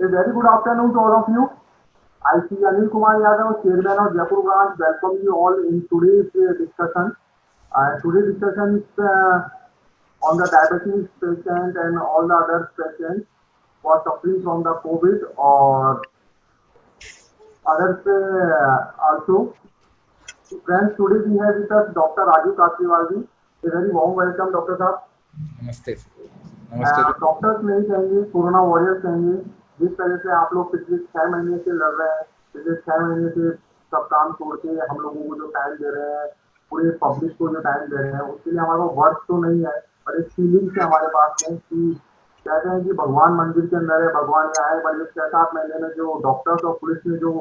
A very good afternoon to all of you. I see Anil Kumar Yadav, Chairman of Jaipur branch, welcome you all in today's discussion. Today's discussion is on the diabetes patient and all the other patients who are suffering from the COVID or others also. Friends, today we have with us Dr. Raju Kasriwal. A very warm welcome, Dr. Saab. नमस्ते नमस्ते doctors नहीं कहेंगे, corona warriors कहेंगे, जिस तरह से आप लोग पिछले 6 महीने से लड़ रहे हैं, पिछले 6 महीने से सब काम छोड़ के हम लोगों को जो टाइम दे रहे हैं, पूरे पब्लिक को जो टाइम दे रहे हैं, उसके लिए हमारे पास वर्क तो नहीं है, पर एक फीलिंग से हमारे पास में कि कहते हैं कि भगवान मंदिर के अंदर है, भगवान यहाँ है, पर ये 6-7 महीने में जो डॉक्टर्स और पुलिस ने जो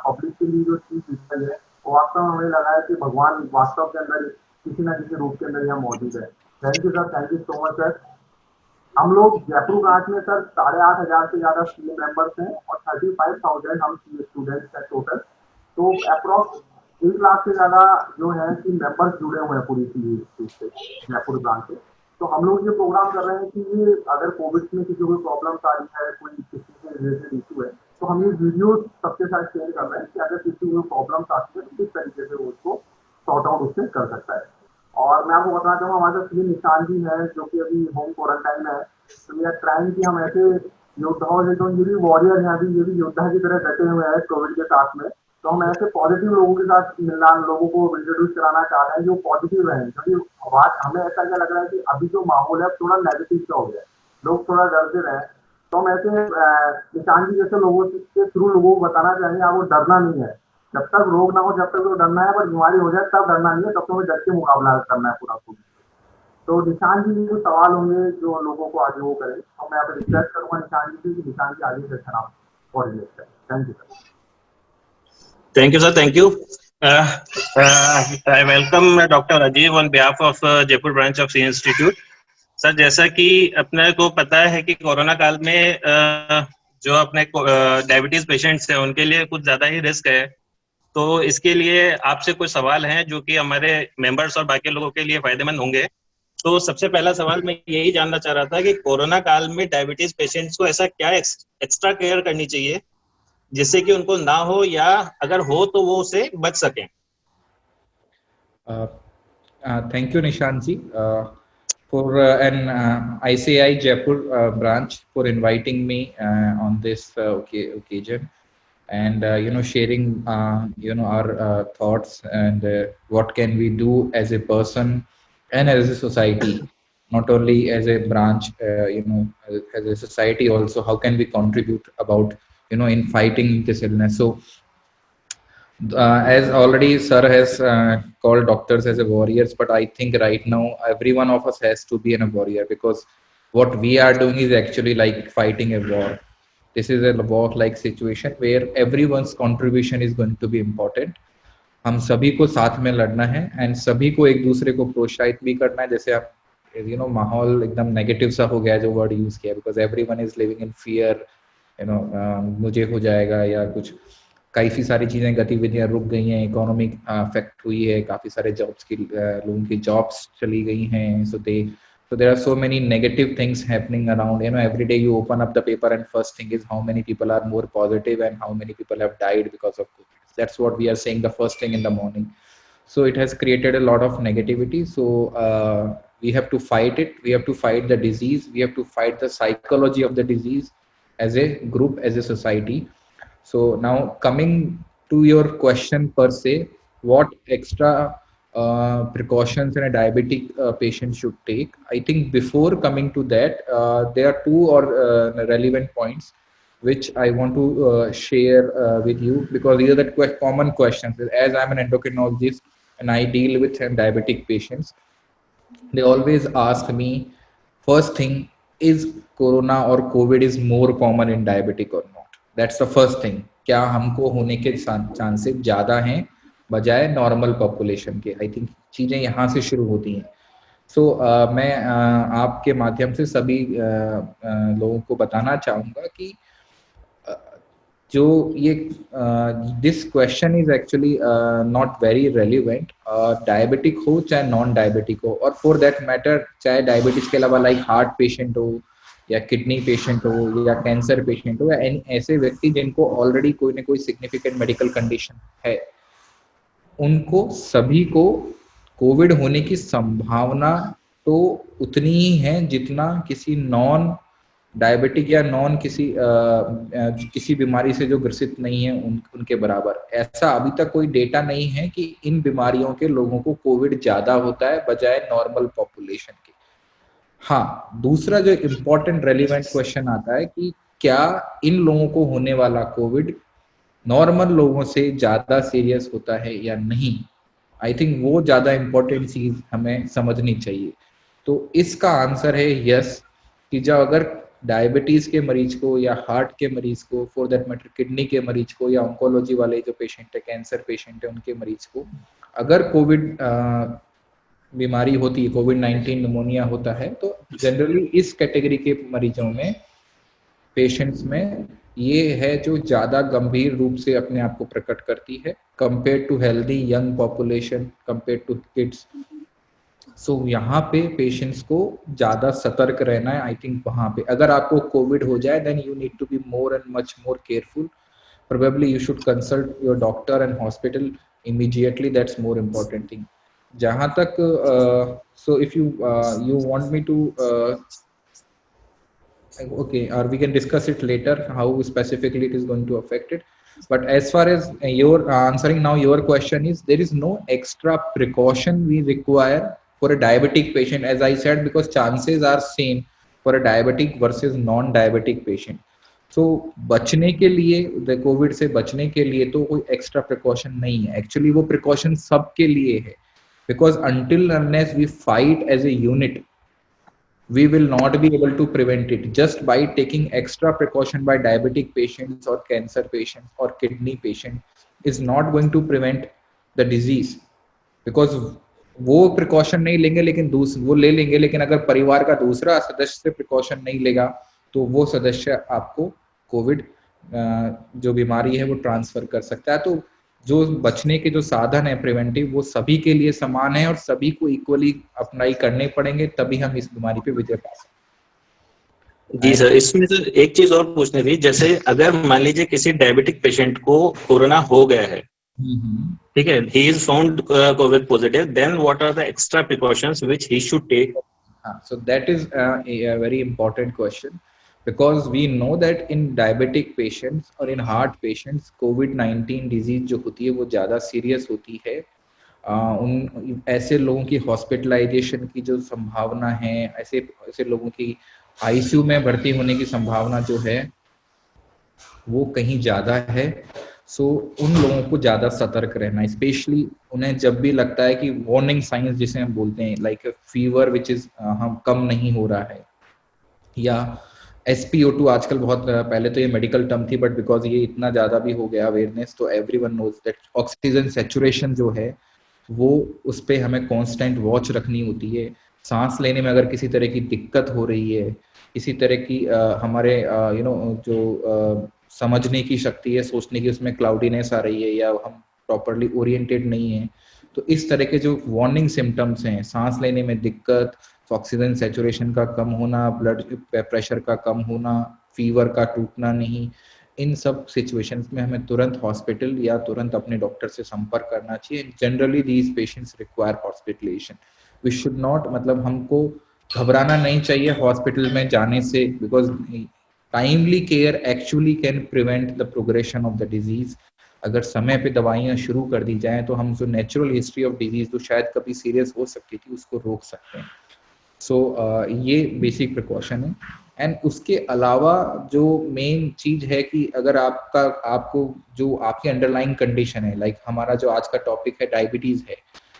पब्लिक के लिए जो चीज दिखाई है, वो वास्तव में हमें लगा है कि भगवान वास्तव के अंदर किसी न किसी रूप के अंदर यहाँ मौजूद है। Thank you sir, thank you so much sir. हम लोग जयपुर ब्रांच में सर 8,500 से ज्यादा सीए मेंबर्स हैं और 35,000 हम सीए स्टूडेंट्स हैं टोटल। तो अप्रॉक्स 1 लाख से ज्यादा जो है कि मेंबर्स जुड़े हुए हैं पूरी सीए से जयपुर ब्रांच से। तो हम लोग ये प्रोग्राम कर रहे हैं कि ये अगर कोविड में किसी को प्रॉब्लम आ रही है, कोई किसी से रिलेटेड इशू है, तो हम ये वीडियो सबके साथ शेयर कर रहे हैं कि अगर किसी को प्रॉब्लम आती है तो किस तरीके से वो उसको सॉर्ट आउट उससे कर सकता है। और मैं आपको बताना चाहूँगा, हमारे साथ निशान भी है जो कि अभी होम क्वारंटाइन में है। तो वी आर ट्राइंग कि हम ऐसे योद्धाओं से, जो ये भी वॉरियर हैं, अभी ये भी योद्धा की तरह डटे हुए हैं कोविड के साथ में, तो हम ऐसे पॉजिटिव लोगों के साथ मिलना, लोगों को इंट्रोड्यूस कराना चाह रहे हैं जो पॉजिटिव रहें। क्योंकि बात हमें ऐसा क्या लग रहा है कि अभी जो माहौल है थोड़ा नेगेटिव सा हो गया है, लोग थोड़ा डरते रहे। तो हम ऐसे निशान जी जैसे लोगों के थ्रू लोगों को बताना चाहेंगे आपको डरना नहीं है, जब तक रोग ना हो जब तक तो डरना है, पर बीमारी हो जाए तब डरना नहीं है, तब तो हमें डर के मुकाबला करना है पूरा खुद। तो निशान जी जो सवाल होंगे जो लोगों को आगे वो करें, तो मैं आप रिक्वेस्ट करूंगा निशान जी से कि निशान जी आगे सेक्शन आप कोऑर्डिनेट करें। Thank you sir. Thank you, sir. Thank you. I welcome Dr. Rajiv on behalf of Jaipur branch of C Institute. Sir, जैसा कि अपने को पता है कि कोरोना काल में जो अपने डायबिटीज पेशेंट्स हैं उनके लिए कुछ ज्यादा ही रिस्क है, तो इसके लिए आपसे कुछ सवाल हैं जो कि हमारे मेंबर्स और बाकी लोगों के लिए फायदेमंद होंगे। तो सबसे पहला सवाल मैं यही जानना चाह रहा था कि कोरोना काल में डायबिटीज पेशेंट्स को ऐसा क्या एक्स्ट्रा केयर करनी चाहिए जिससे कि उनको ना हो, या अगर हो तो वो उसे बच सकें। Thank you, Nishant ji, for an ICI Jaipur branch for inviting me on this occasion, and sharing our thoughts and what can we do as a person and as a society, not only as a branch, as a society also, how can we contribute about in fighting this illness. So as already sir has called doctors as a warriors, but I think right now every one of us has to be a warrior, because what we are doing is actually like fighting a war. This is a war like situation where everyone's contribution is going to be important. हम सभी को साथ में लड़ना है and सभी को एक दूसरे को प्रोत्साहित भी करना है। जैसे आप माहौल एकदम नेगेटिव सा हो गया जो वर्ड यूज किया, because everyone is living in fear, मुझे हो जाएगा या कुछ, काफी सारी चीजें गतिविधियां रुक गई हैं, इकोनॉमिक अफेक्ट हुई है, काफी सारे जॉब्स की लोगों की जॉब्स चली गई हैं, so there are so many negative things happening around. Every day you open up the paper and first thing is how many people are more positive and how many people have died because of COVID. That's what we are saying the first thing in the morning. So it has created a lot of negativity. So we have to fight it. We have to fight the disease. We have to fight the psychology of the disease as a group, as a society. So now coming to your question per se, what extra precautions in a diabetic patient should take? I think before coming to that, there are two relevant points which I want to share with you, because these are the common questions. As I'm an endocrinologist and I deal with diabetic patients, they always ask me, first thing, is corona or COVID is more common in diabetic or not? That's the first thing. क्या हमको होने के chances ज्यादा हैं बजाय normal population के? I think चीजें यहाँ से शुरू होती हैं। सो मैं आपके माध्यम से सभी लोगों को बताना चाहूँगा कि जो ये this question is actually not very relevant, diabetic हो चाहे नॉन डायबिटिक हो, और फॉर दैट मैटर चाहे डायबिटीज के अलावा लाइक हार्ट पेशेंट हो या किडनी पेशेंट हो या कैंसर पेशेंट हो या ऐसे व्यक्ति जिनको ऑलरेडी कोई ना कोई सिग्निफिकेंट मेडिकल कंडीशन है, उनको सभी को कोविड होने की संभावना तो उतनी ही है जितना किसी नॉन डायबिटिक या नॉन किसी बीमारी से जो ग्रसित नहीं है उनके बराबर। ऐसा अभी तक कोई डेटा नहीं है कि इन बीमारियों के लोगों को कोविड ज्यादा होता है बजाय नॉर्मल पॉपुलेशन के। हाँ, दूसरा जो इम्पोर्टेंट रेलिवेंट क्वेश्चन आता है कि क्या इन लोगों को होने वाला कोविड नॉर्मल लोगों से ज्यादा सीरियस होता है या नहीं। आई थिंक वो ज्यादा इम्पोर्टेंट चीज हमें समझनी चाहिए। तो इसका आंसर है यस, कि जब अगर डायबिटीज के मरीज को या हार्ट के मरीज को, फॉर दैट मैटर किडनी के मरीज को या ऑन्कोलॉजी वाले जो पेशेंट है, कैंसर पेशेंट है, उनके मरीज को अगर कोविड बीमारी होती है, कोविड-19 निमोनिया होता है, तो जनरली इस कैटेगरी के मरीजों में, पेशेंट्स में ये है जो ज्यादा गंभीर रूप से अपने आप को प्रकट करती है compare to healthy young population, compare to kids. So यहाँ पे पेशेंट्स को ज्यादा सतर्क रहना है। आई थिंक वहां पे अगर आपको कोविड हो जाए then you need to be more and much more careful. Probably you should consult your doctor and hospital immediately, that's more important thing. जहां तक so if you want me to okay, or we can discuss it later how specifically it is going to affect it, but as far as your answering now your question is, there is no extra precaution we require for a diabetic patient, as I said, because chances are same for a diabetic versus non diabetic patient. So बचने के लिए, Covid से बचने के लिए तो कोई extra precaution नहीं है, एक्चुअली वो प्रिकॉशन सबके लिए है, because until unless we fight as a unit, we will not be able to prevent it. Just by taking extra precaution by diabetic patients or cancer patients or kidney patient is not going to prevent the disease, because वो precaution नहीं लेंगे लेकिन वो ले लेंगे, लेकिन अगर परिवार का दूसरा सदस्य से प्रिकॉशन नहीं लेगा तो वो सदस्य आपको कोविड जो बीमारी है वो ट्रांसफर कर सकता है। तो जो बचने के जो साधन है प्रिवेंटिव, वो सभी के लिए समान है और सभी को इक्वली अप्लाई करने पड़ेंगे, तभी हम इस बीमारी पे विजय पा सकते। जी सर, इसमें सर एक चीज और पूछनी थी, जैसे अगर मान लीजिए किसी डायबिटिक पेशेंट को कोरोना हो गया है, ठीक है, he is found covid positive, then what are the extra precautions which he should take? So that is a very important question, because we know that in diabetic patients और in heart patients COVID-19 disease जो होती है वो ज़्यादा serious होती है। उन ऐसे लोगों की हॉस्पिटलाइजेशन की जो संभावना है, ऐसे लोगों की आईसीयू में भर्ती होने की संभावना जो है वो कहीं ज़्यादा है। सो उन लोगों को ज़्यादा सतर्क रहना, स्पेशली उन्हें जब भी लगता है कि वार्निंग साइंस जिसे हम बोलते हैं, लाइक फीवर विच इज हम कम नहीं हो रहा है, या SpO2 आजकल बहुत, पहले तो ये मेडिकल टर्म थी बट बिकॉज ये इतना ज़्यादा भी हो गया अवेयरनेस, तो everyone knows that oxygen saturation जो है वो उस पर हमें कॉन्स्टेंट वॉच रखनी होती है। सांस लेने में अगर किसी तरह की दिक्कत हो रही है, किसी तरह की हमारे जो समझने की शक्ति है, सोचने की, उसमें क्लाउडीनेस आ रही है या हम प्रॉपरली ओरिएंटेड नहीं है, तो इस तरह के जो वार्निंग सिम्टम्स हैं, सांस लेने में दिक्कत, ऑक्सीजन सैचुरेशन का कम होना, ब्लड प्रेशर का कम होना, फीवर का टूटना नहीं, इन सब सिचुएशंस में हमें तुरंत हॉस्पिटल या तुरंत अपने डॉक्टर से संपर्क करना चाहिए। Generally these patients require hospitalization. We should not, मतलब हमको घबराना नहीं चाहिए हॉस्पिटल में जाने से, because timely care actually can prevent the progression of the disease. अगर समय पे दवाइयाँ शुरू कर दी जाएं तो हम जो नेचुरल हिस्ट्री ऑफ डिजीज जो शायद कभी सीरियस हो सकती थी उसको रोक सकते हैं। सो ये बेसिक प्रिकॉशन है। एंड उसके अलावा जो मेन चीज है कि अगर आपको जो आपकी अंडरलाइंग कंडीशन है, लाइक हमारा जो आज का टॉपिक है डायबिटीज है,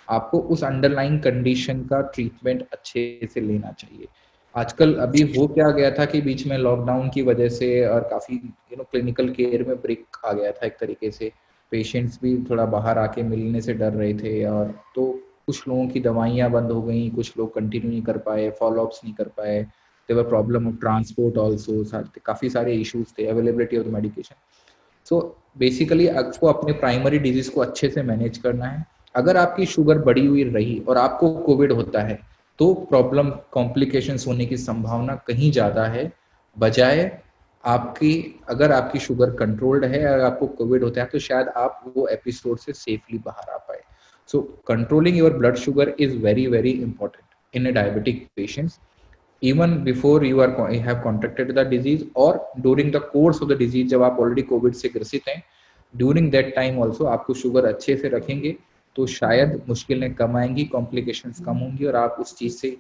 आपको उस अंडरलाइंग कंडीशन का ट्रीटमेंट अच्छे से लेना चाहिए। आजकल अभी हो क्या गया था कि बीच में लॉकडाउन की वजह से और काफी क्लिनिकल केयर में ब्रेक आ गया था एक तरीके से, पेशेंट्स भी थोड़ा बाहर आके मिलने से डर रहे थे, और तो कुछ लोगों की दवाइयाँ बंद हो गई, कुछ लोग कंटिन्यू नहीं कर पाए, फॉलोअप्स नहीं कर पाए, there were problem of transport also, काफी सारे इश्यूज थे, availability of the medication. So basically आपको अपने प्राइमरी डिजीज को अच्छे से मैनेज करना है। अगर आपकी शुगर बढ़ी हुई रही और आपको कोविड होता है तो प्रॉब्लम कॉम्प्लिकेशंस होने की संभावना कहीं ज्यादा है बजाय आपकी, अगर आपकी शुगर कंट्रोल्ड है, अगर आपको कोविड होता है तो शायद आप वो एपिसोड से सेफली बाहर आ पाए. So controlling your blood sugar is very very important in a diabetic patients, even before you have contracted the disease or during the course of the disease. जब आप ऑलरेडी कोविड से ग्रसित हैं, during that time also आपको sugar अच्छे से रखेंगे तो शायद मुश्किलें कम आएंगी, कॉम्प्लिकेशंस कम होंगी और आप उस चीज से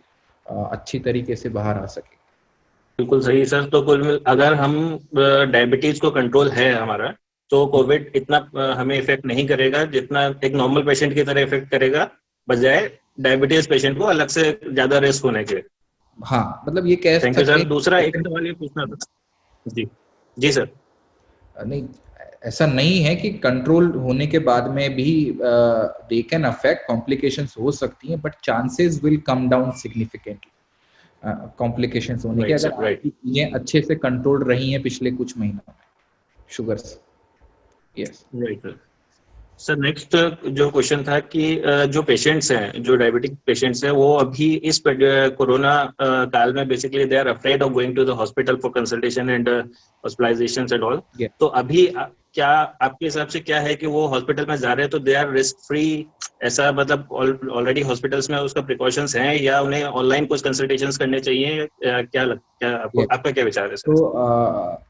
अच्छी तरीके से बाहर आ सके. बिल्कुल सही सर. तो कुल अगर हम डायबिटीज को कंट्रोल है हमारा, तो कोविड इतना हमें इफेक्ट नहीं करेगा जितना एक नॉर्मल पेशेंट की तरह इफेक्ट करेगा, बजाय डायबिटीज पेशेंट को अलग से ज्यादा रिस्क होने के. हाँ, मतलब ये कह सकते हैं. सर दूसरा एक सवाल ये पूछना था. जी जी सर. नहीं, ऐसा नहीं है कि कंट्रोल होने के बाद में भी दे कैन अफेक्ट, कॉम्प्लिकेशंस हो सकती हैं, but chances will come down significantly complications होने के, अगर आपकी चीजें अच्छे से कंट्रोल रही हैं पिछले कुछ महीनों में sugars. Yes right sir. Sir next जो क्वेश्चन था कि जो पेशेंट्स हैं, जो डायबिटिक पेशेंट्स हैं, वो अभी इस कोरोना काल में basically they are afraid of going to the hospital for consultation and hospitalisation and all. तो अभी क्या आपके हिसाब से क्या है कि वो हॉस्पिटल में जा रहे हैं तो दे आर रिस्क फ्री, ऐसा मतलब ऑलरेडी हॉस्पिटल्स में उसका प्रिकॉशंस हैं, या उन्हें ऑनलाइन कुछ कंसल्टेशंस करने चाहिए? क्या आपका क्या विचार है सर? तो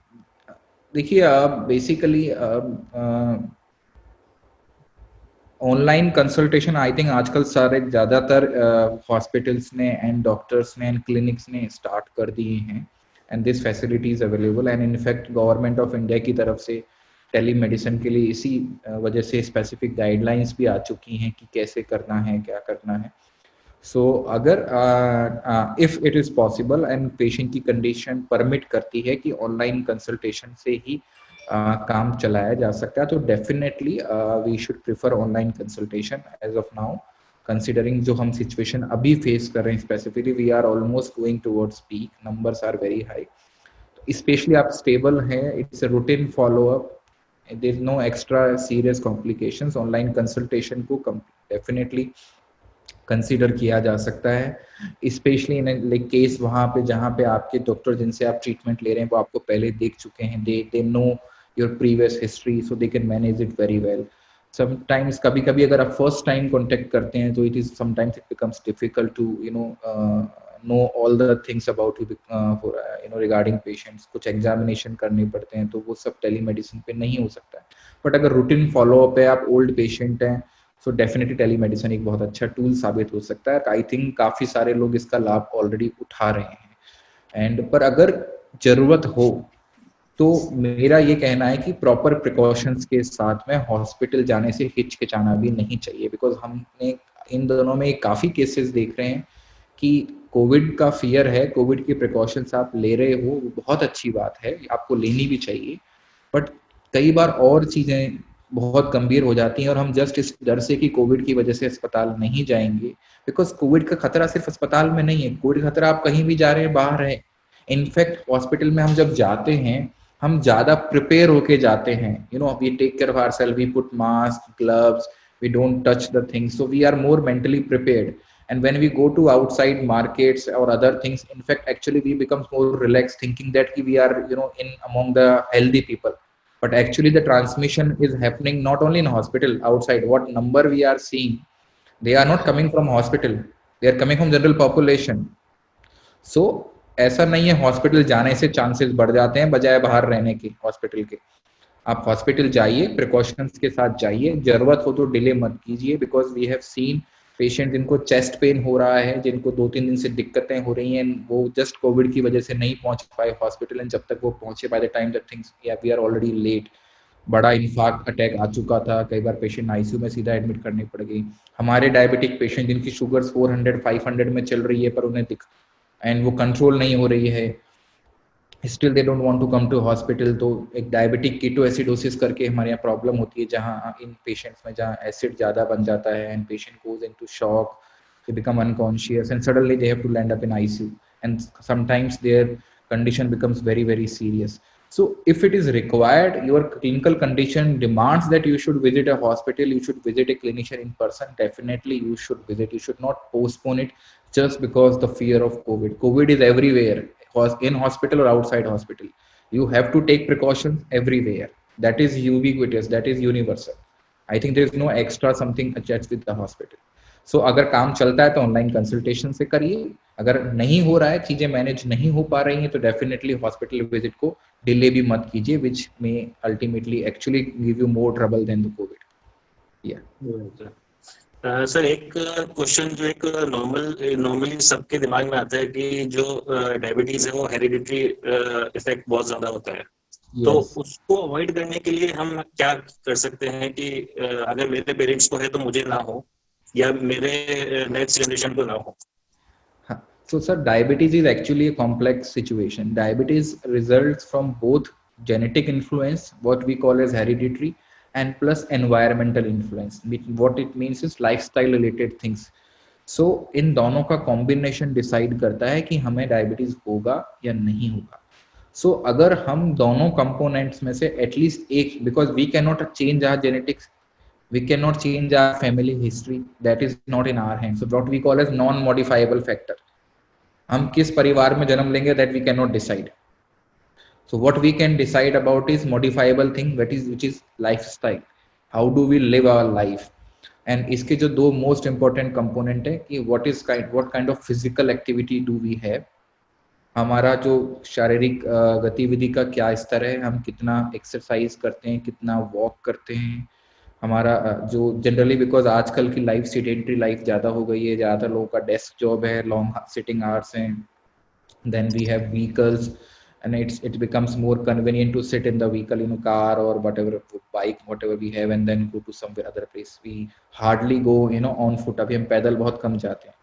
देखिए, basically online consultation I think आजकल सारे ज़्यादातर हॉस्पिटल्स ने एंड डॉक्टर्स ने एंड क्लिनिक्स ने स्टार्ट कर दिए हैं, and this facilities available. And in fact government of India की तरफ से टेलीमेडिसिन के लिए इसी वजह से स्पेसिफिक गाइडलाइंस भी आ चुकी हैं कि कैसे करना है, क्या करना है. सो अगर if it is possible and patient की कंडीशन परमिट करती है कि ऑनलाइन कंसल्टेशन से ही काम चलाया जा सकता है, तो definitely we should prefer online consultation as of now, considering जो हम सिचुएशन अभी फेस कर रहे हैं. Specifically we are almost going towards peak, numbers are very high. Specially आप स्टेबल हैं, it's a routine followup, there is no extra serious complications. Online consultation को definitely consider किया जा सकता है, स्पेशली इन लाइक केस वहाँ पे जहाँ पे आपके डॉक्टर जिनसे आप ट्रीटमेंट ले रहे हैं वो आपको पहले देख चुके हैं, they know your previous history, so they can manage it very well. Sometimes कभी अगर आप फर्स्ट टाइम कॉन्टेक्ट करते हैं तो it is sometimes it becomes difficult to know all the things about you regarding patients. कुछ examination करने पड़ते हैं तो वो सब टेलीमेडिसिन पे नहीं हो सकता है. बट अगर रूटीन फॉलोअप है, आप ओल्ड पेशेंट हैं, सो डेफिनेटली टेलीमेडिसिन एक बहुत अच्छा टूल साबित हो सकता है. आई थिंक काफी सारे लोग इसका लाभ ऑलरेडी उठा रहे हैं. एंड पर अगर जरूरत हो तो मेरा ये कहना है कि प्रॉपर प्रिकॉशंस के साथ में हॉस्पिटल जाने से हिचकिचाना भी नहीं चाहिए, बिकॉज हमने इन दोनों में काफी केसेस देख रहे हैं कि कोविड का फियर है, कोविड की प्रिकॉशंस आप ले रहे हो, वो बहुत अच्छी बात है, आपको लेनी भी चाहिए, बट कई बार और चीजें बहुत गंभीर हो जाती हैं और हम जस्ट इस डर से कि कोविड की वजह से अस्पताल नहीं जाएंगे, बिकॉज कोविड का खतरा सिर्फ अस्पताल में नहीं है, कोविड खतरा आप कहीं भी जा रहे हैं, बाहर है. इनफैक्ट हॉस्पिटल में हम जब जाते हैं हम ज्यादा प्रिपेयर होके जाते हैं, we take care of ourselves, we put mask, gloves, we don't touch the things, so we are more mentally prepared. And when we go to outside markets or other things, in fact actually we become more relaxed thinking that we are in among the healthy people, but actually the transmission is happening not only in hospital, outside. What number we are seeing, they are not coming from hospital, they are coming from general population. So ऐसा नहीं है hospital जाने से chances बढ़ जाते हैं बजाय बाहर रहने के हॉस्पिटल के. आप हॉस्पिटल जाइए, प्रिकॉशंस के साथ जाइए, जरूरत हो तो डिले मत कीजिए, because we have seen patient जिनको चेस्ट पेन हो रहा है, जिनको 2-3 दिन से दिक्कतें हो रही हैं, वो जस्ट कोविड की वजह से नहीं पहुंच पाए हॉस्पिटल, एंड जब तक वो पहुंचे by the time that things we are already late. बड़ा इन्फार्क्ट अटैक आ चुका था, कई बार पेशेंट आईसीयू में सीधा एडमिट करनी पड़ गई. हमारे डायबिटिक पेशेंट जिनकी शुगर 400-500 में चल रही है पर उन्हें एंड वो कंट्रोल नहीं हो रही है, still they don't want to come to hospital. तो एक डायबिटिक कीटोएसिडोसिस करके हमारे यहाँ प्रॉब्लम होती है, जहाँ इन पेशेंट्स में जहाँ एसिड ज़्यादा बन जाता है and patient goes into shock, they become unconscious and suddenly they have to land up in ICU and sometimes their condition becomes very very serious. So if it is required, your clinical condition demands that you should visit a hospital, you should visit a clinician in person, definitely you should visit. You should not postpone it just because the fear of COVID. COVID is everywhere. in hospital or outside hospital. You have to take precautions everywhere. That is ubiquitous, that is universal. I think there is no extra something attached with the hospital. So अगर काम चलता है तो online consultation से करिए, अगर नहीं हो रहा है, चीजें मैनेज नहीं हो पा रही हैं, तो डेफिनेटली हॉस्पिटल विजिट को डिले भी मत कीजिए, which may ultimately actually give you more trouble than the COVID. Yeah. Sir एक क्वेश्चन जो एक नॉर्मली सबके दिमाग में आता है कि जो डायबिटीज है वो हेरिडिटरी इफेक्ट बहुत ज्यादा होता है. Yes. तो उसको अवॉइड करने के लिए हम क्या कर सकते हैं कि अगर मेरे पेरेंट्स को है तो मुझे ना हो, या मेरे नेक्स्ट जनरेशन को ना हो. So sir, diabetes is actually a complex situation. Diabetes results from both genetic influence, what we call as hereditary, and plus environmental influence. What it means is lifestyle related things. So इन दोनों का combination decide करता है कि हमें diabetes होगा या नहीं होगा. So अगर हम दोनों components में से at least एक, because we cannot change our genetics, we cannot change our family history, that is not in our hands. So what we call as non-modifiable factor. हम किस परिवार में जन्म लेंगे, that we cannot decide. So what we can decide about is modifiable thing, which is lifestyle. How do we live our life? And इसके जो दो most important component है कि what kind of physical activity do we have, हमारा जो शारीरिक गतिविधि का क्या स्तर है, हम कितना एक्सरसाइज करते हैं, कितना वॉक करते हैं, हमारा जो जनरली बिकॉज आजकल की लाइफ सेडेंटरी लाइफ ज़्यादा हो गई है, ज़्यादातर लोगों का डेस्क जॉब है, लॉन्ग सिटिंग आवर्स हैं, then we have vehicles and it becomes more convenient to sit in the vehicle, in a car or whatever, bike, whatever we have, and then go to somewhere other place. We hardly go on foot. अभी हम पैदल बहुत कम जाते हैं.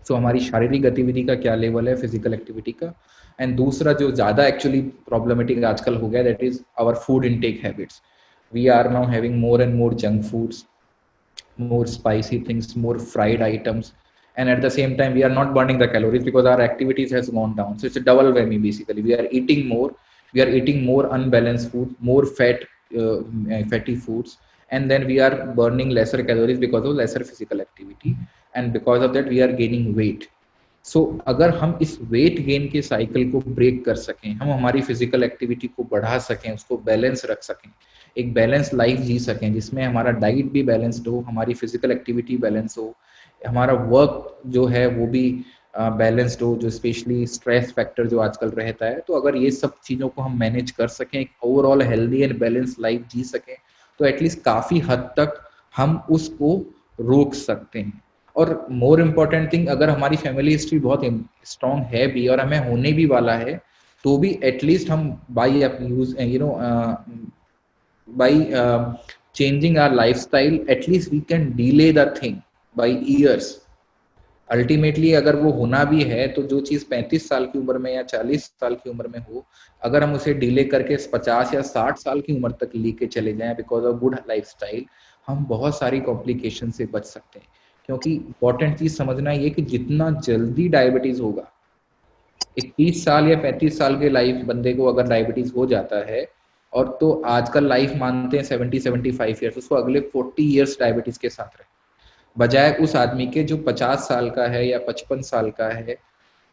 So हमारी शारीरिक गतिविधि का क्या लेवल है, फिजिकल एक्टिविटी का. एंड दूसरा जो ज़्यादा एक्चुअली प्रॉब्लमेटिक आजकल हो गया, that is our food intake habits. We are now having more and more junk foods, more spicy things, more fried items, and at the same time we are not burning the calories because our activities has gone down. So it's a double whammy basically. We are eating more unbalanced food, more fatty foods, and then we are burning lesser calories because of lesser physical activity, and because of that we are gaining weight. So अगर हम इस weight gain के cycle को break कर सकें, हम हमारी physical activity को बढ़ा सकें, उसको balance रख सकें, एक बैलेंस लाइफ जी सकें जिसमें हमारा डाइट भी बैलेंस्ड हो, हमारी फिजिकल एक्टिविटी बैलेंस हो, हमारा वर्क जो है वो भी बैलेंस्ड हो, जो स्पेशली स्ट्रेस फैक्टर जो आजकल रहता है. तो अगर ये सब चीज़ों को हम मैनेज कर सकें, एक overall healthy and balance life जी सकें, तो एटलीस्ट काफ़ी हद तक हम उसको रोक सकते हैं. और मोर इम्पॉर्टेंट थिंग, अगर हमारी फैमिली हिस्ट्री बहुत स्ट्रॉन्ग है भी और हमें होने भी वाला है, तो भी एटलीस्ट हम by use by changing our lifestyle, at least we can delay the thing by years. Ultimately अगर वो होना भी है तो जो चीज़ 35 साल की उम्र में या 40 साल की उम्र में हो, अगर हम उसे डिले करके 50 या 60 साल की उम्र तक लेके चले जाएं बिकॉज ऑफ गुड लाइफस्टाइल, हम बहुत सारी कॉम्प्लिकेशन से बच सकते हैं. क्योंकि इंपॉर्टेंट चीज़ समझना ये कि जितना जल्दी डायबिटीज होगा, 30 साल या 35 साल के लाइफ बंदे को अगर डायबिटीज हो जाता है, और तो आजकल लाइफ मानते हैं 70-75 ईयर्स, उसको अगले 40 ईयर्स डायबिटीज के साथ रहे, बजाय उस आदमी के जो 50 साल का है या 55 साल का है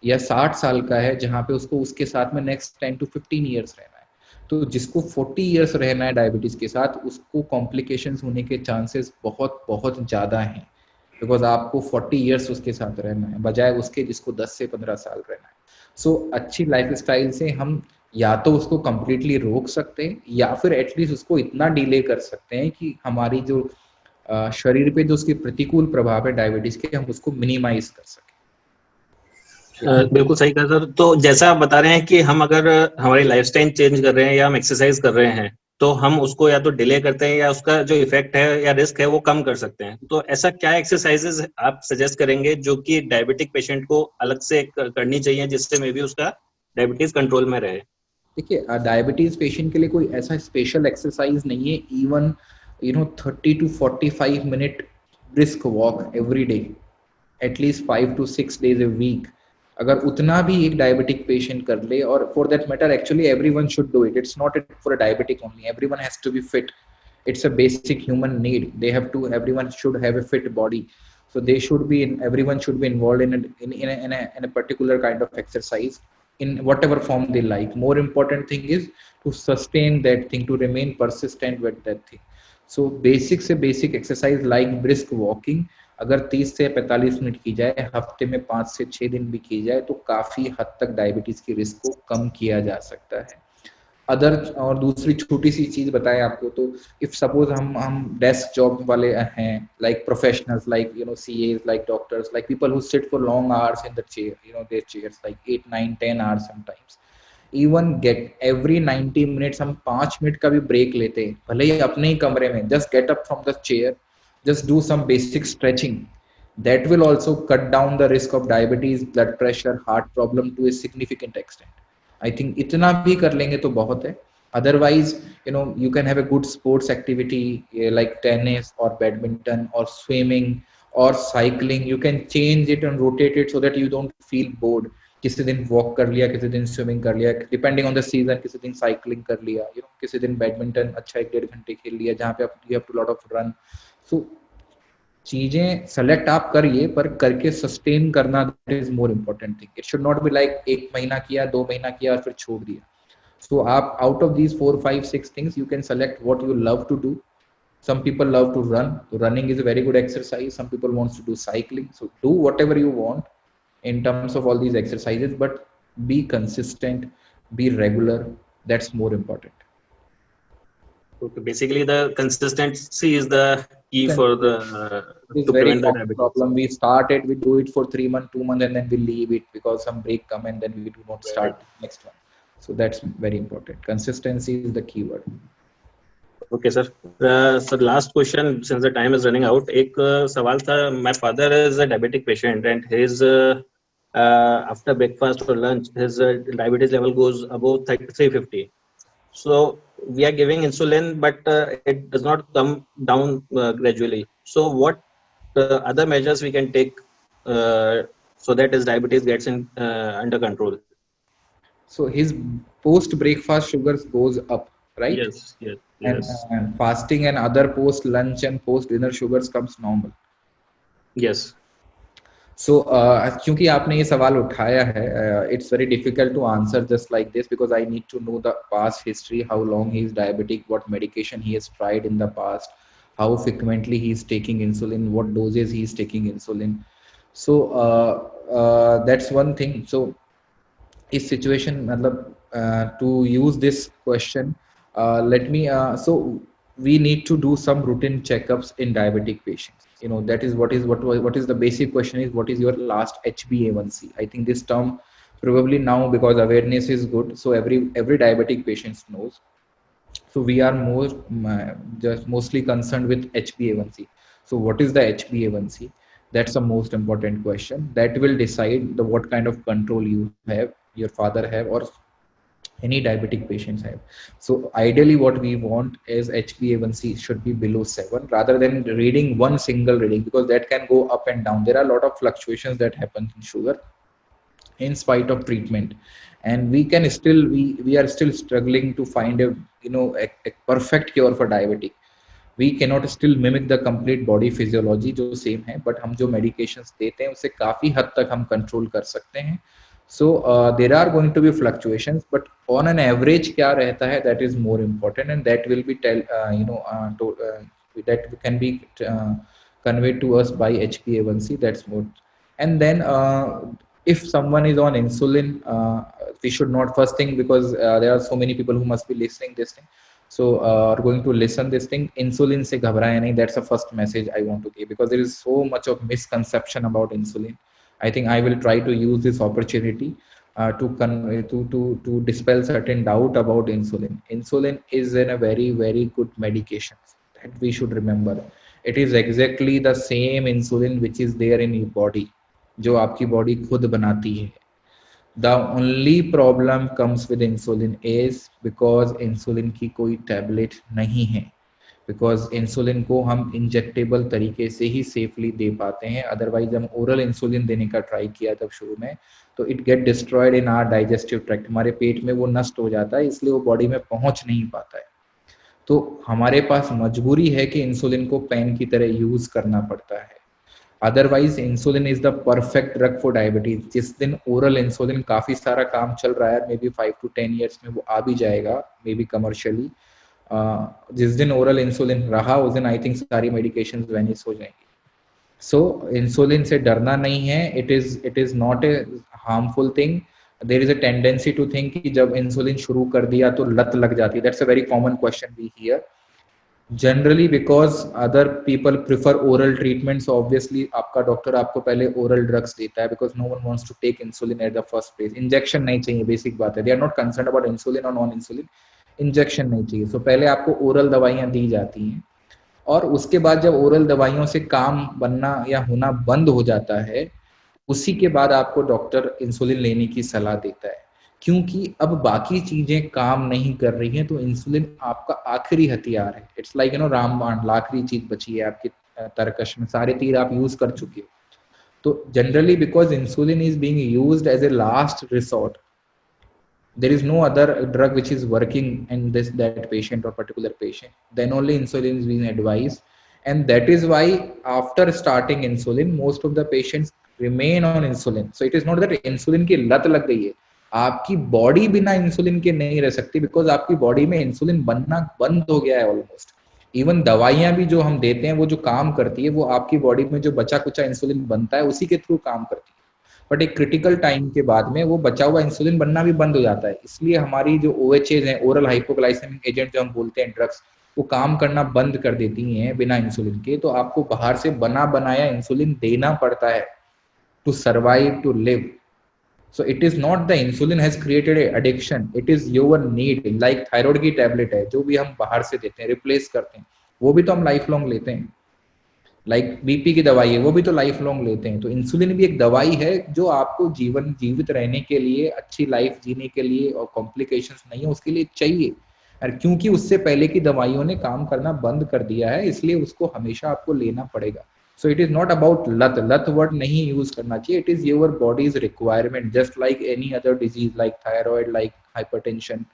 या 60 साल का है, जहाँ पे उसको उसके साथ में नेक्स्ट 10 to 15 ईयर्स रहना है. तो जिसको 40 ईयर्स रहना है डायबिटीज के साथ, उसको कॉम्प्लिकेशंस होने के चांसेस बहुत बहुत ज़्यादा हैं, बिकॉज आपको 40 ईयर्स उसके साथ रहना है बजाय उसके जिसको 10 से 15 साल रहना है. सो अच्छी लाइफस्टाइल से हम या तो उसको कंप्लीटली रोक सकते हैं या फिर एटलीस्ट उसको इतना डिले कर सकते हैं कि हमारी जो शरीर पे जो उसके प्रतिकूल प्रभाव है डायबिटीज के, हम उसको मिनिमाइज कर सकें. बिल्कुल सही कहा सर. तो जैसा आप बता रहे हैं कि हम अगर हमारी लाइफस्टाइल चेंज कर रहे हैं या हम एक्सरसाइज कर रहे हैं, तो हम उसको या तो डिले करते हैं या उसका जो इफेक्ट है या रिस्क है वो कम कर सकते हैं. तो ऐसा क्या एक्सरसाइजेज आप सजेस्ट करेंगे जो कि डायबिटिक पेशेंट को अलग से करनी चाहिए, जिससे मे बी उसका डायबिटीज कंट्रोल में रहे? देखिए, डायबिटीज पेशेंट के लिए कोई ऐसा स्पेशल एक्सरसाइज नहीं है. Even 30 to 45 minute brisk walk every day, at least 5 to 6 days a week, अगर उतना भी एक डायबिटिक पेशेंट कर ले, और for that matter actually everyone should do it. It's not for a diabetic only, everyone has to be fit. It's a basic human need. They have to, everyone should have a fit body. So they should be everyone should be involved in a particular kind of exercise. in whatever form they like. More important thing is to sustain that thing, to remain persistent with that thing. So basic से basic exercise like brisk walking अगर 30 से 45 minute की जाए, हफ्ते में 5 से 6 दिन भी की जाए, तो काफी हद तक डायबिटीज की रिस्क को कम किया जा सकता है. अदर और दूसरी छोटी सी चीज बताएं आपको, तो इफ सपोज हम डेस्क जॉब वाले हैं, like professionals, like CAs, like doctors, like people who sit for long hours in the chair, their chairs like 8 9 10 hours sometimes. Even get every 90 minutes हम 5 मिनट का भी ब्रेक लेते हैं, भले ही अपने ही कमरे में, just get up from the chair, just do some basic stretching. That will also cut down the risk of diabetes, blood pressure, heart problem to a significant extent. I think इतना भी कर लेंगे तो बहुत है. Otherwise, you can have a good sports activity like tennis or badminton or swimming or cycling. You can change it and rotate it so that you don't feel bored. किसी दिन walk कर लिया, किसी दिन swimming कर लिया, depending on the season, किसी दिन cycling कर लिया, किसी दिन badminton अच्छा 1-1.5 घंटे खेल लिया, जहाँ पे आप you have to lot of run. So चीजें सेलेक्ट आप करिए, पर करके सस्टेन करना, that is more important thing. It should not be like 1 महीना किया, 2 महीना किया और फिर छोड़ दिया. सो आप out of these 4 5 6 things you can select what you love to do. some people love to run, so running is a very good exercise. Some people wants to do cycling, so do whatever you want in terms of all these exercises, but be consistent, be regular. That's more important. Okay, basically the consistency is the key for the to prevent the diabetes problem. We started, we do it for 3 months, 2 months, and then we leave it because some break come and then we do not start next one. So that's very important. Consistency is the key word. Okay, sir. So last question, since the time is running out. एक सवाल था, my father is a diabetic patient and his after breakfast or lunch his diabetes level goes above 350. So we are giving insulin, but it does not come down gradually. So what other measures we can take so that his diabetes gets under control? So his post breakfast sugars goes up, right? Yes. And fasting and other post lunch and post dinner sugars comes normal. Yes. So क्योंकि आपने ये सवाल उठाया है, it's very difficult to answer just like this because I need to know the past history, how long he is diabetic, what medication he has tried in the past, how frequently he is taking insulin, what doses he is taking insulin. So that's one thing. So इस situation, मतलब to use this question, let me so we need to do some routine checkups in diabetic patients. That is what is the basic question is, what is your last HbA1c? I think this term probably now, because awareness is good, so every diabetic patient knows. So we are just mostly concerned with HbA1c. So what is the HbA1c? That's the most important question. That will decide what kind of control you have, your father have, or any diabetic patients have. So ideally what we want is HbA1c should be below 7 rather than reading one single reading, because that can go up and down. There are a lot of fluctuations that happen in sugar in spite of treatment, and we are still struggling to find a perfect cure for diabetic. We cannot still mimic the complete body physiology जो same है, but हम जो medications देते हैं उससे काफी हद तक हम control कर सकते हैं. So there are going to be fluctuations, but on an average क्या रहता है, that is more important, and that will be that can be conveyed to us by HbA1c. That's more. And then if someone is on insulin, we should not, first thing, because there are so many people who must be listening this thing, so are going to listen this thing, insulin se ghabraye nahi. That's the first message I want to give, because there is so much of misconception about insulin. I think I will try to use this opportunity to dispel certain doubt about insulin. Insulin is a very, very good medication that we should remember. It is exactly the same insulin which is there in your body, जो आपकी body खुद बनाती है. The only problem comes with insulin is because insulin की कोई tablet नहीं है. Because insulin को हम इंजेक्टेबल तरीके से ही सेफली दे पाते हैं. अदरवाइज हम ओरल इंसुलिन देने का ट्राई किया तब शुरू में, तो it get destroyed in our digestive tract. हमारे पेट में वो नष्ट हो जाता है, इसलिए वो बॉडी में पहुंच नहीं पाता है. तो हमारे पास मजबूरी है कि इंसुलिन को पेन की तरह यूज करना पड़ता है. Otherwise insulin is the perfect drug for diabetes. जिस दिन ओरल इंसुलिन काफी सारा काम चल रहा है, मे बी 5 to 10 years में वो आ भी जाएगा, मे बी कमर्शियली. जिस दिन ओरल इंसुलिन रहा उस दिन आई थिंक सारी मेडिकेशन वैनिश हो जाएंगी. सो इंसुलिन से डरना नहीं है. It is not a harmful thing. There is a tendency to think कि जब इंसुलिन शुरू कर दिया तो लत लग जाती है. That's a very common question we hear. Generally because other people prefer oral treatments. Obviously आपका डॉक्टर आपको पहले ओरल ड्रग्स देता है because no one wants to take insulin at the first place. Injection नहीं चाहिए, बेसिक बात है. They are not concern about insulin और नॉन इंसुलिन. इंजेक्शन नहीं चाहिए. सो पहले आपको ओरल दवाइयां दी जाती हैं और उसके बाद जब ओरल दवाइयों से काम बनना या होना बंद हो जाता है, उसी के बाद आपको डॉक्टर इंसुलिन लेने की सलाह देता है. क्योंकि अब बाकी चीजें काम नहीं कर रही हैं तो इंसुलिन आपका आखिरी हथियार है. इट्स लाइक रामबाण, आखिरी चीज बची है आपकी तरकश में. सारे तीर आप यूज कर चुके हो. तो generally because insulin is being used as a last resort, there is no other drug which is working in that patient or particular patient, then only insulin is being advised. And that is why after starting insulin most of the patients remain on insulin. So it is not that insulin की लत लग गई है. आपकी body बिना insulin के नहीं रह सकती बिकॉज आपकी बॉडी में इंसुलिन बनना बंद हो गया है ऑलमोस्ट. इवन दवाइयां भी जो हम देते हैं वो जो काम करती है वो आपकी बॉडी में जो बचा कुचा इंसुलिन बनता है उसी के थ्रू काम करती है. बट एक क्रिटिकल टाइम के बाद में वो बचा हुआ इंसुलिन बनना भी बंद हो जाता है. इसलिए हमारी जो OHAs हैं, ओरल हाइपोग्लाइसेमिक एजेंट जो हम बोलते हैं ड्रग्स, वो काम करना बंद कर देती हैं बिना इंसुलिन के. तो आपको बाहर से बना बनाया इंसुलिन देना पड़ता है to survive, to live. So it is not the insulin has created a addiction, it is your need. Like thyroid की टैबलेट है जो भी हम बाहर से देते हैं, रिप्लेस करते हैं, वो भी तो हम लाइफ लॉन्ग लेते हैं. लाइक बीपी की दवाई है वो भी तो लाइफ लॉन्ग लेते हैं. तो इंसुलिन भी एक दवाई है जो आपको जीवित रहने के लिए, अच्छी लाइफ जीने के लिए और कॉम्प्लिकेशंस नहीं है उसके लिए चाहिए. और क्योंकि उससे पहले की दवाइयों ने काम करना बंद कर दिया है इसलिए उसको हमेशा आपको लेना पड़ेगा. सो इट इज नॉट अबाउट लत वर्ड नहीं यूज करना चाहिए. It is your bodies requirement just like any other disease like thyroid, like hypertension,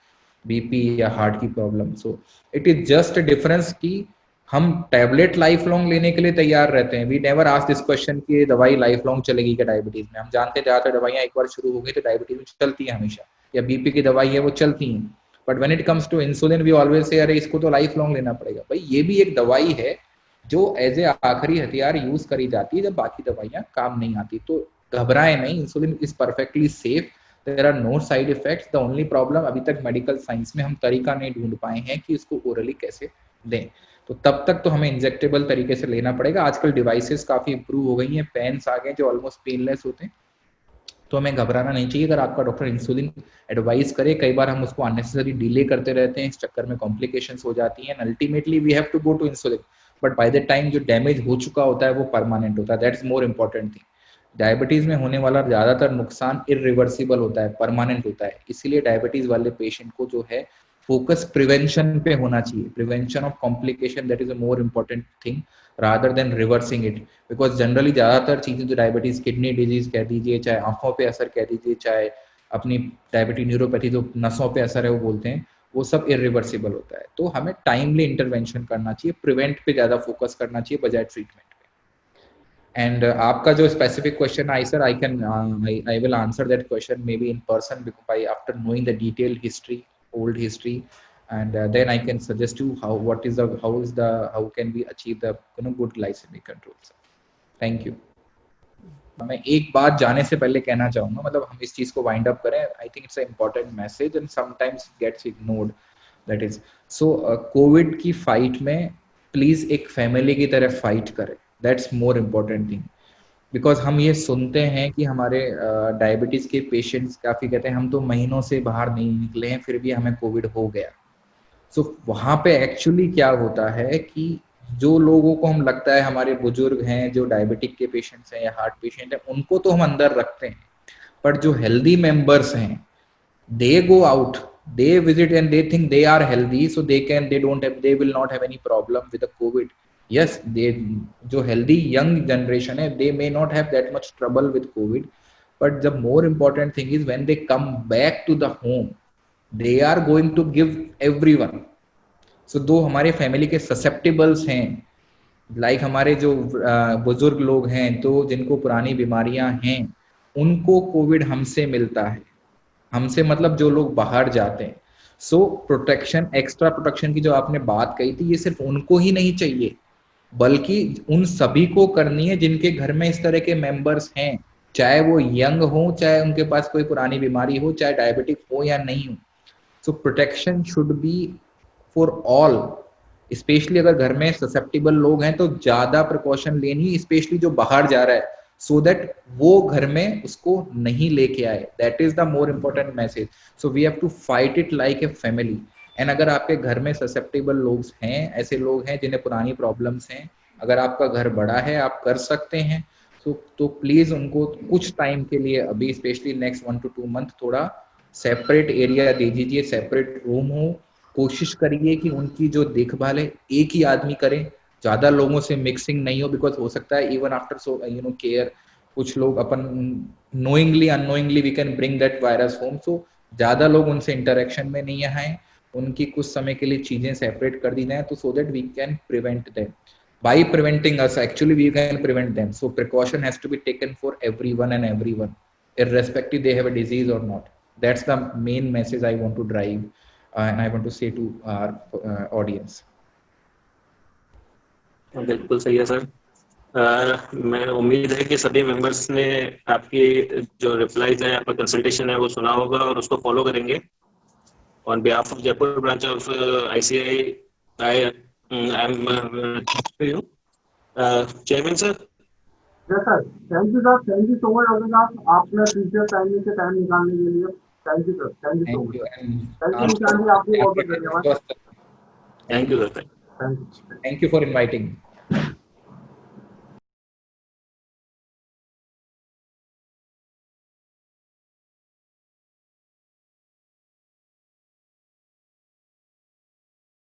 BP या हार्ट की problem. So it is just difference की हम टैबलेट लाइफ लॉन्ग लेने के लिए तैयार रहते हैं. We never ask this question कि दवाई लाइफ लॉन्ग चलेगी क्या डायबिटीज में. हम जानते हैं ज्यादातर दवाइयां एक बार शुरू हो गई तो डायबिटीज में चलती है हमेशा, या बीपी की दवाई है वो चलती हैं. But when it comes to insulin we always say अरे इसको तो लाइफ लॉन्ग लेना पड़ेगा. भाई ये भी एक दवाई है जो एज ए आखिरी हथियार यूज करी जाती है जब बाकी दवाइयां काम नहीं आती. तो घबराए नहीं, insulin is perfectly safe. There are no side effects. The only problem अभी तक मेडिकल साइंस में हम तरीका नहीं ढूंढ पाए हैं कि इसको ओरली कैसे दें. तो तब तक तो हमें इंजेक्टेबल तरीके से लेना पड़ेगा. आजकल डिवाइसेस काफी इंप्रूव हो गई हैं, पेन्स आ गए जो ऑलमोस्ट पेनलेस होते हैं. तो हमें घबराना नहीं चाहिए अगर आपका डॉक्टर इंसुलिन एडवाइस करे. कई बार हम उसको अननेसेसरी डिले करते रहते हैं, इस चक्कर में कॉम्प्लिकेशंस हो जाती हैं. Ultimately we have to go to insulin, but by the time जो डैमेज हो चुका होता है वो परमानेंट होता है. That's more important thing. Diabetes में होने वाला ज्यादातर नुकसान इरिवर्सिबल होता है, परमानेंट होता है. इसीलिए डायबिटीज वाले पेशेंट को जो है फोकस प्रिवेंशन पे होना चाहिए. Prevention of complication, that is a more important thing rather than reversing it. Because generally ज्यादातर चीजें जो डायबिटीज, किडनी डिजीज कह दीजिए, चाहे आंखों पे असर कह दीजिए, चाहे अपनी डायबिटीज न्यूरोपैथी जो नसों पे असर है वो बोलते हैं, वो सब इरिवर्सिबल होता है. तो हमें टाइमली इंटरवेंशन करना चाहिए, प्रिवेंट पे ज्यादा फोकस करना चाहिए बजाय ट्रीटमेंट पे. एंड आपका जो specific question I sir, I will answer that question may be in person by after knowing the detailed history, old history, and then I can suggest you how can we achieve the good glycemic control. Thank you. मैं एक बात जाने से पहले कहना चाहूंगा, मतलब हम इस चीज को वाइंड अप करें. I think it's a important message and sometimes gets ignored. That is so covid की फाइट में प्लीज एक फैमिली की तरह फाइट करें. That's more important thing. Because हम ये सुनते हैं कि हमारे डायबिटीज के पेशेंट्स काफी कहते हैं हम तो महीनों से बाहर नहीं निकले हैं फिर भी हमें कोविड हो गया. सो वहां पे एक्चुअली क्या होता है कि जो लोगों को हम लगता है हमारे बुजुर्ग हैं जो डायबिटिक के पेशेंट्स हैं या हार्ट पेशेंट हैं, उनको तो हम अंदर रखते हैं. पर जो हेल्दी मेंबर्स हैं, they go out, they visit and they think they are healthy, so they will not have any problem with the COVID. Yes, जो healthy young generation है, they may not have that much trouble with COVID, but the more important thing is when they come back to the home, they are going to give everyone. So दो हमारे family के susceptibles हैं, like हमारे जो बुजुर्ग लोग हैं तो जिनको पुरानी बीमारियां हैं उनको कोविड हमसे मिलता है, हमसे मतलब जो लोग बाहर जाते हैं। सो प्रोटेक्शन, एक्स्ट्रा प्रोटेक्शन की जो आपने बात कही थी, ये सिर्फ उनको ही नहीं चाहिए बल्कि उन सभी को करनी है जिनके घर में इस तरह के मेंबर्स हैं, चाहे वो यंग हो, चाहे उनके पास कोई पुरानी बीमारी हो, चाहे डायबिटिक हो या नहीं हो। So protection should be for all, specially अगर घर में ससेप्टेबल लोग हैं तो ज्यादा प्रिकॉशन लेनी, स्पेशली जो बाहर जा रहा है, सो दैट वो घर में उसको नहीं लेके आए। That is the more important message. So we have to fight it like a family. And अगर आपके घर में ससेप्टेबल लोग हैं, ऐसे लोग हैं जिन्हें पुरानी प्रॉब्लम्स हैं, अगर आपका घर बड़ा है, आप कर सकते हैं, तो प्लीज उनको कुछ टाइम के लिए अभी स्पेशली नेक्स्ट 1 to 2 मंथ थोड़ा सेपरेट एरिया दे दीजिए, सेपरेट रूम हो। कोशिश करिए कि उनकी जो देखभाल है एक ही आदमी करे, ज्यादा लोगों से मिक्सिंग नहीं हो, बिकॉज हो सकता है इवन आफ्टर सो केयर कुछ लोग अपन knowingly unknowingly we can bring that virus home. So ज्यादा लोग उनसे इंटरेक्शन में नहीं आए, उनकी कुछ समय के लिए चीजें सेपरेट कर दी जाए, तो so that we can prevent them. By preventing us, actually we can prevent them. So precaution has to be taken for everyone and everyone, irrespective they have a disease or not. That's the main message I want to drive, and I want to say to our audience. बिल्कुल सही है sir. मैं उम्मीद है कि सभी members ने आपकी जो रिप्लाईज है, आपका कंसल्टेशन है, वो सुना होगा और उसको फॉलो करेंगे। On behalf of Jaipur branch of ICI, I am to you, Chairman sir. Yes sir, thank you sir, thank you so much Abhi sir, आपने प्रीशियस टाइम में से टाइम निकालने के लिए thank you sir, thank you so much. Thank you निशान जी, आपको बहुत बहुत धन्यवाद। Thank you sir. Thank you. Thank you for inviting me.